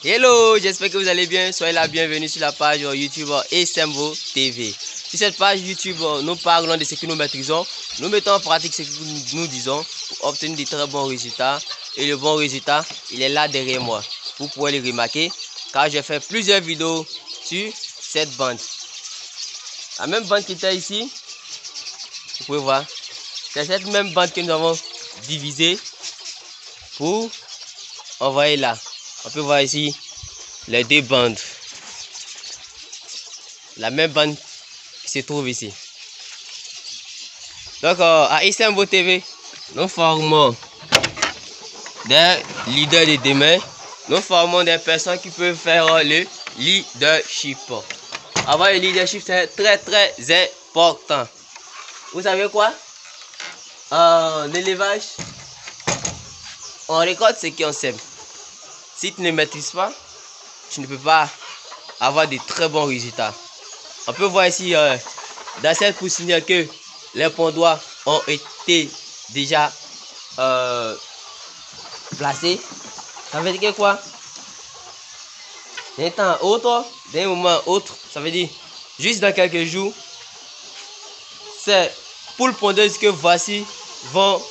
Hello, j'espère que vous allez bien. Soyez la bienvenue sur la page YouTube Esemvo TV. Sur cette page YouTube, nous parlons de ce que nous maîtrisons. Nous mettons en pratique ce que nous disons pour obtenir de très bons résultats. Et le bon résultat, il est là derrière moi. Vous pouvez le remarquer car j'ai fait plusieurs vidéos sur cette bande. La même bande qui était ici, vous pouvez voir. C'est cette même bande que nous avons divisée pour envoyer là. On peut voir ici les deux bandes. La même bande qui se trouve ici. Donc à Esemvo TV, nous formons des leaders de demain. Nous formons des personnes qui peuvent faire le leadership. Avoir le leadership, c'est très important. Vous savez quoi? L'élevage, on récolte ce qu'on sème. Si tu ne maîtrises pas, tu ne peux pas avoir de très bons résultats. On peut voir ici dans cette poussinière que les pondoirs ont été déjà placés. Ça veut dire quoi? D'un temps autre, d'un moment autre, ça veut dire juste dans quelques jours, ces poules pondeuses que voici vont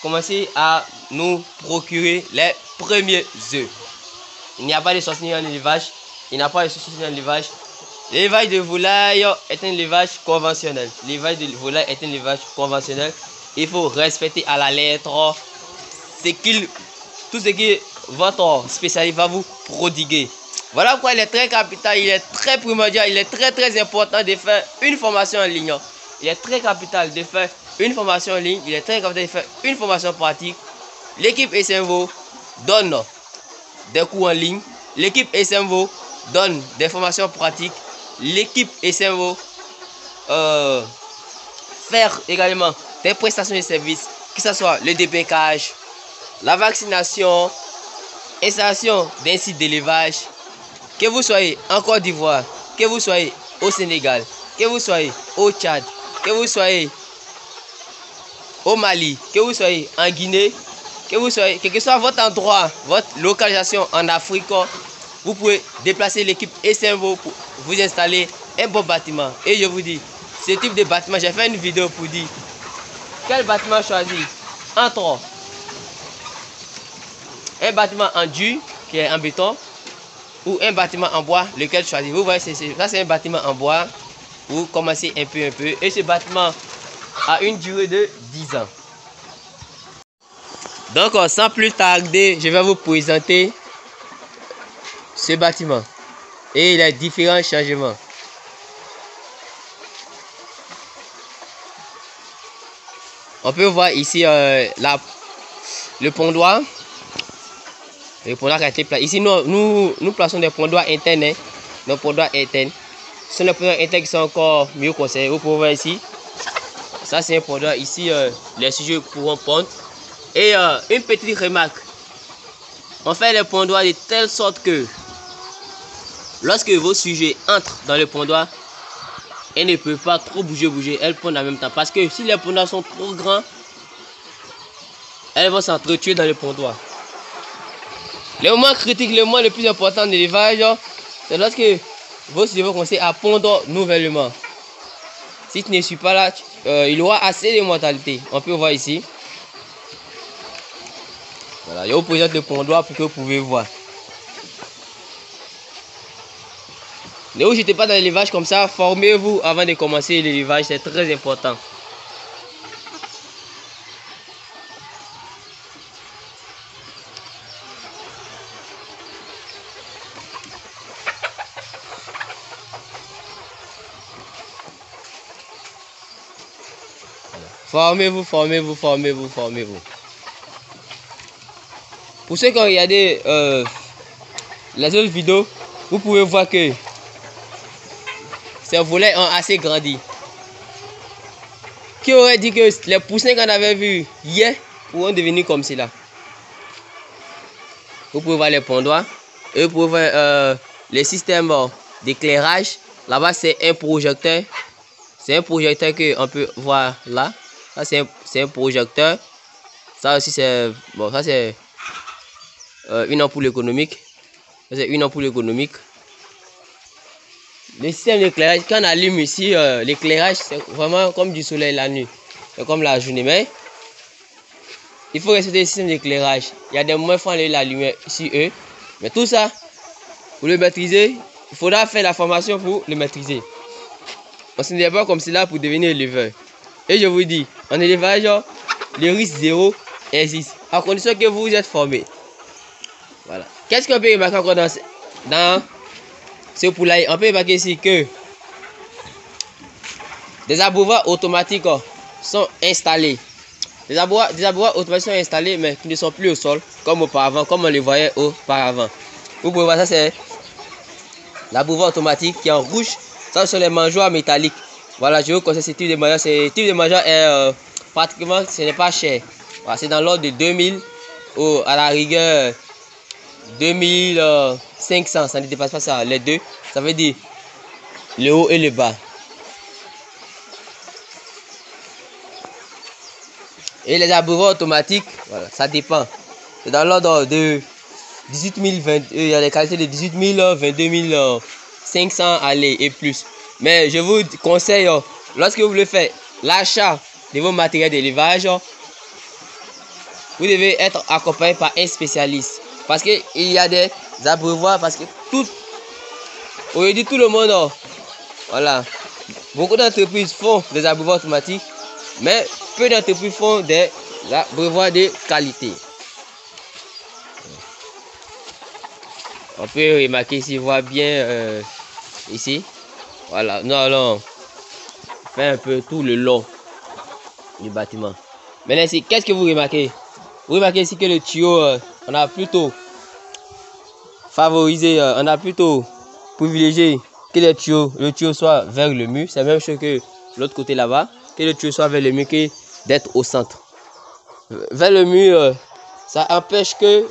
commencer à nous procurer les premiers œufs. Il n'y a pas de sorcier en élevage. Il n'y a pas de sorcier en élevage. L'élevage de volaille est un élevage conventionnel. L'élevage de volaille est un élevage conventionnel. Il faut respecter à la lettre tout ce que votre spécialiste va vous prodiguer. Voilà pourquoi il est très capital, il est très primordial, il est très important de faire une formation en ligne. Il est très capital de faire une formation en ligne. Il est très capital de faire une formation pratique. L'équipe Esemvo donne des cours en ligne. L'équipe Esemvo donne des formations pratiques. L'équipe Esemvo faire également des prestations de services, que ce soit le dépécage, la vaccination, installation d'un site d'élevage. Que vous soyez en Côte d'Ivoire, que vous soyez au Sénégal, que vous soyez au Tchad, que vous soyez au Mali, que vous soyez en Guinée, quel que soit votre endroit, votre localisation en Afrique, vous pouvez déplacer l'équipe Esemvo pour vous installer un bon bâtiment. Et je vous dis, ce type de bâtiment, j'ai fait une vidéo pour dire quel bâtiment choisir entre un bâtiment en dur qui est en béton ou un bâtiment en bois, lequel choisir. Vous voyez, ça c'est un bâtiment en bois. Vous commencez un peu. Et ce bâtiment a une durée de 10 ans. Donc sans plus tarder, je vais vous présenter ce bâtiment et les différents changements. On peut voir ici le pondoir. Le pondoir qui a été placé. Ici, nous plaçons des pondoirs internes. Hein. Nos pondoirs internes. Ce sont des pondoirs internes qui sont encore mieux conservés. Vous pouvez voir ici. Ça, c'est un pondoir. Ici, les sujets pourront pondre. Et une petite remarque. On fait les pondoirs de telle sorte que lorsque vos sujets entrent dans le pondoir, elles ne peuvent pas trop bouger. Elles pondent en même temps. Parce que si les pondoirs sont trop grands, elles vont s'entretuer dans le pondoir. Le moment critique, le moment le plus important de l'élevage, c'est lorsque vos sujets vont commencer à pondre nouvellement. Si tu ne suis pas là, il y aura assez de mortalité. On peut voir ici. Voilà, je vous présente le pondoir pour que vous pouvez voir. Ne vous jetez pas dans l'élevage comme ça. Formez-vous avant de commencer l'élevage, c'est très important. Formez-vous. Pour ceux qui ont regardé les autres vidéos, vous pouvez voir que ces volets ont assez grandi. Qui aurait dit que les poussins qu'on avait vus hier pourront devenir comme cela? Vous pouvez voir les pondoirs. Et vous pouvez voir les systèmes d'éclairage. Là-bas, c'est un projecteur. C'est un projecteur qu'on peut voir là. Ça, c'est un projecteur. Ça aussi, c'est bon, ça c'est une ampoule économique. C'est une ampoule économique. Le système d'éclairage, quand on allume ici, l'éclairage, c'est vraiment comme du soleil la nuit. C'est comme la journée. Mais il faut respecter le système d'éclairage. Il y a des moments où il faut enlever la lumière sur eux. Mais tout ça, pour le maîtriser, il faudra faire la formation pour le maîtriser. On ne n'est pas comme cela pour devenir éleveur. Et je vous dis, en élevage, le risque zéro existe. À condition que vous êtes formé. Voilà. Qu'est-ce qu'on peut remarquer encore dans ce poulailler? On peut remarquer ici que des abreuvoirs automatiques sont installés. Des abreuvoirs automatiques sont installés, mais qui ne sont plus au sol, comme auparavant, comme on les voyait auparavant. Vous pouvez voir, ça c'est l'abreuvoir automatique qui est en rouge. Ça, ce sont les mangeoires métalliques. Voilà, je vous conseille ce type de mangeoire. Ce type de mangeoir est pratiquement, ce n'est pas cher. Voilà, c'est dans l'ordre de 2000 ou à la rigueur 2500. Ça ne dépasse pas ça, les deux. Ça veut dire le haut et le bas. Et les abreuvoirs automatiques, voilà, ça dépend. C'est dans l'ordre de 18 000, il y a les qualités de 18 000, 22 500 aller et plus. Mais je vous conseille, lorsque vous voulez faire l'achat de vos matériels d'élevage, vous devez être accompagné par un spécialiste. Parce qu'il y a des abreuvoirs, parce que aujourd'hui tout le monde, voilà, beaucoup d'entreprises font des abreuvoirs automatiques, mais peu d'entreprises font des abreuvoirs de qualité. On peut remarquer ici, voit bien ici. Voilà, nous allons faire un peu tout le long du bâtiment. Maintenant ici, qu'est-ce que vous remarquez? Vous remarquez ici que le tuyau, on a plutôt favorisé, on a plutôt privilégié que le tuyau soit vers le mur. C'est la même chose que l'autre côté là-bas, que le tuyau soit vers le mur que d'être au centre. Vers le mur, ça empêche que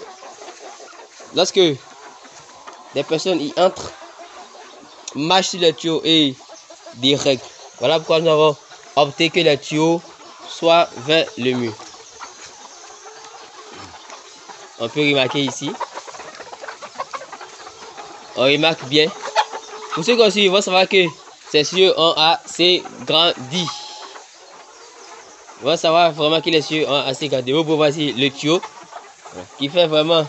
lorsque des personnes y entrent, marchent sur le tuyau et direct. Voilà pourquoi nous avons opté que le tuyau soit vers le mur. On peut remarquer ici. On remarque bien. Pour ceux qui suivent, ils vont savoir que ces cieux ont assez grandi. Ils vont savoir vraiment que les cieux ont assez grandi. Vous pouvez voir ici le tuyau qui fait vraiment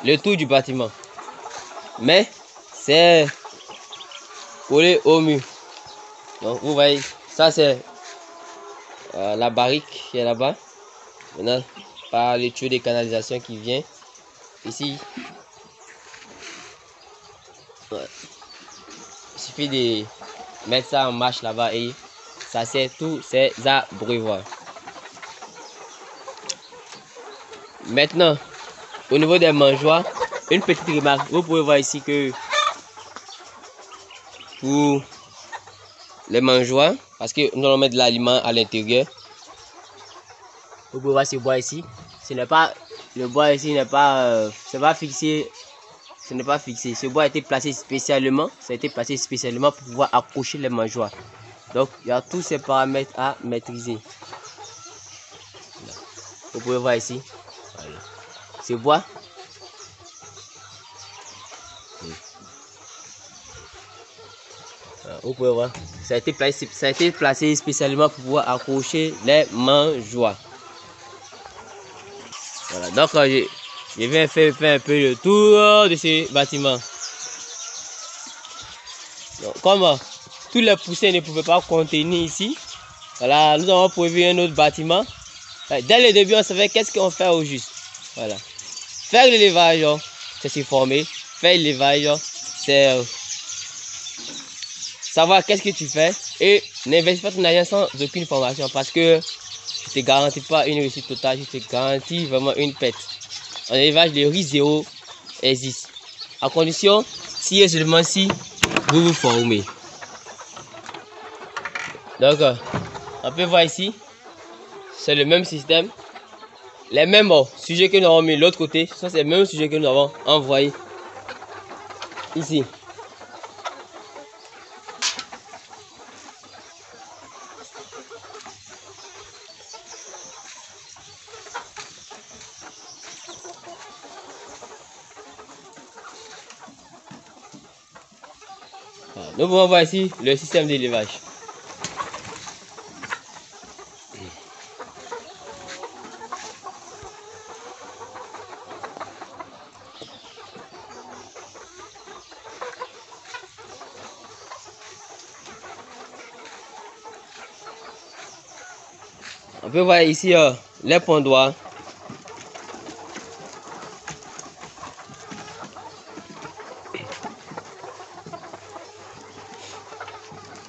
le tour du bâtiment. Mais c'est collé au mur. Donc vous voyez, ça c'est la barrique qui est là-bas. Maintenant, par le tuyau de canalisation qui vient ici. Ouais. Il suffit de mettre ça en marche là-bas et ça c'est tous ces abreuvoirs. Maintenant, au niveau des mangeoires, une petite remarque. Vous pouvez voir ici que pour les mangeoires, parce que nous allons mettre de l'aliment à l'intérieur. Vous pouvez voir ce bois ici. Ce n'est pas le bois ici n'est pas c'est pas fixé. Ce n'est pas fixé. Ce bois a été placé spécialement. Ça a été placé spécialement pour pouvoir accrocher les mangeoires. Donc il y a tous ces paramètres à maîtriser. Voilà. Vous pouvez voir ici. Voilà. Ce bois. Voilà. Vous pouvez voir. Ça a été placé spécialement pour pouvoir accrocher les mangeoires. Voilà. Donc je vais faire un peu le tour de ce bâtiment. Donc, comme tous les poussins ne pouvaient pas contenir ici, voilà, nous avons prévu un autre bâtiment. Dès le début, on savait qu'est-ce qu'on fait au juste. Voilà. Faire l'élevage, c'est se former. Faire l'élevage, c'est savoir qu'est-ce que tu fais et n'investis pas ton argent sans aucune formation parce que je ne te garantis pas une réussite totale, je te garantis vraiment une perte. En élevage, le risque zéro existe. À condition, si et seulement si vous vous formez. Donc, on peut voir ici, c'est le même système. Les mêmes sujets que nous avons mis de l'autre côté, ce sont ces mêmes sujets que nous avons envoyés ici. Nous pouvons voir ici le système d'élevage. On peut voir ici les pondoirs.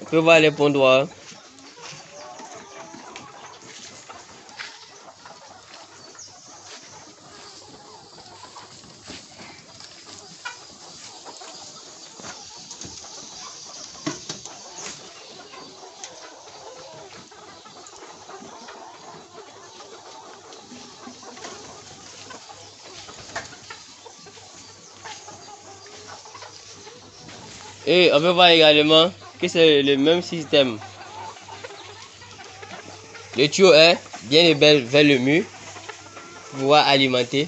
On peut voir les pondoirs. Et on peut voir également que c'est le même système. Le tuyau est bien et belle vers le mur pour pouvoir alimenter.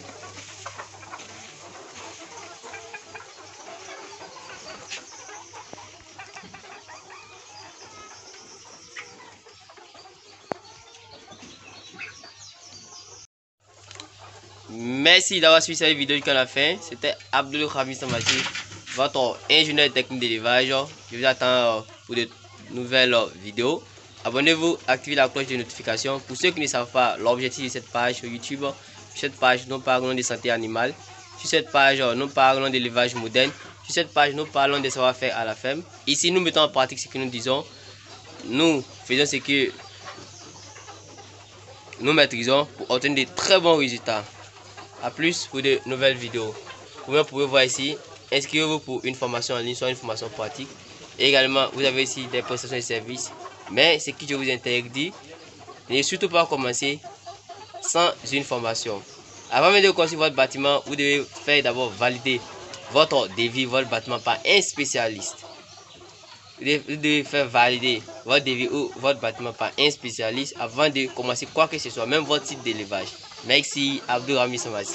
Merci d'avoir suivi cette vidéo jusqu'à la fin. C'était Abdul Khamis Samati, votre ingénieur technique d'élevage. Je vous attends pour de nouvelles vidéos. Abonnez-vous, activez la cloche de notification. Pour ceux qui ne savent pas l'objectif de cette page sur YouTube, sur cette page nous parlons de santé animale. Sur cette page nous parlons d'élevage moderne. Sur cette page nous parlons de savoir-faire à la ferme. Ici nous mettons en pratique ce que nous disons. Nous faisons ce que nous maîtrisons pour obtenir de très bons résultats. A plus pour de nouvelles vidéos. Vous pouvez voir ici, inscrivez-vous pour une formation en ligne, soit une formation pratique. Et également, vous avez ici des prestations de services. Mais ce qui je vous interdis, ne surtout pas commencer sans une formation. Avant même de construire votre bâtiment, vous devez faire d'abord valider votre devis, votre bâtiment par un spécialiste. Vous devez faire valider votre devis ou votre bâtiment par un spécialiste avant de commencer quoi que ce soit, même votre site d'élevage. Merci, Abdul Khamis Samati.